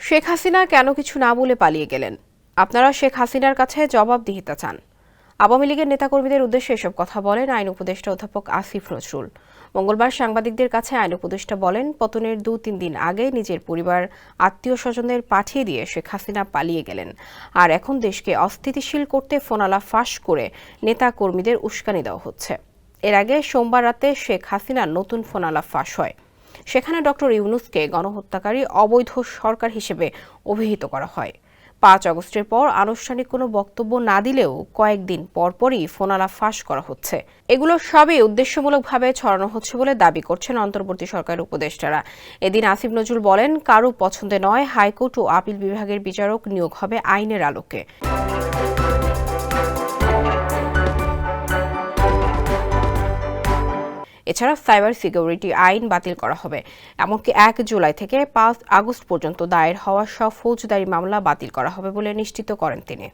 শেখ হাসিনা কেন কিছু না বলে পালিয়ে গেলেন? আপনারা শেখ হাসিনার কাছে জবাবদিহিতা চান। আওয়ামী লীগের নেতাকর্মীদের উদ্দেশ্যে এসব কথা বলেন আইন উপদেষ্টা অধ্যাপক আসিফ নজরুল। মঙ্গলবার সাংবাদিকদের কাছে আইন উপদেষ্টা বলেন, পতনের 2-3 দিন আগে নিজের পরিবার, আত্মীয় স্বজনদের পাঠিয়ে দিয়ে শেখ হাসিনা পালিয়ে গেলেন। আর এখন দেশকে অস্থিতিশীল করতে ফোনালা ফাঁস করে নেতাকর্মীদের উস্কানি দেওয়া হচ্ছে। এর আগে সোমবার রাতে শেখ হাসিনার নতুন ফোনালা ফাঁস হয়। সেখানে ডক্টর ইউনূসকে গণহত্যাকারী অবৈধ সরকার হিসেবে অভিহিত করা হয়। 5 আগস্টের পর আনুষ্ঠানিক কোনো বক্তব্য না দিলেও কয়েকদিন পরপরই ফোনালা ফাঁস করা হচ্ছে। এগুলো সবই উদ্দেশ্যমূলকভাবে ছড়ানো হচ্ছে বলে দাবি করছেন অন্তর্বর্তী সরকারের উপদেষ্টারা। এদিন আসিফ নজরুল বলেন, কারো পছন্দে নয়, হাইকোর্ট ও আপিল বিভাগের বিচারক নিয়োগ হবে আইনের আলোকে। এছাড়া সাইবার সিকিউরিটি আইন বাতিল করা হবে। এমনকি 1 জুলাই থেকে 5 আগস্ট পর্যন্ত দায়ের হওয়া সব ফৌজদারি মামলা বাতিল করা হবে বলে নিশ্চিত করেন তিনি।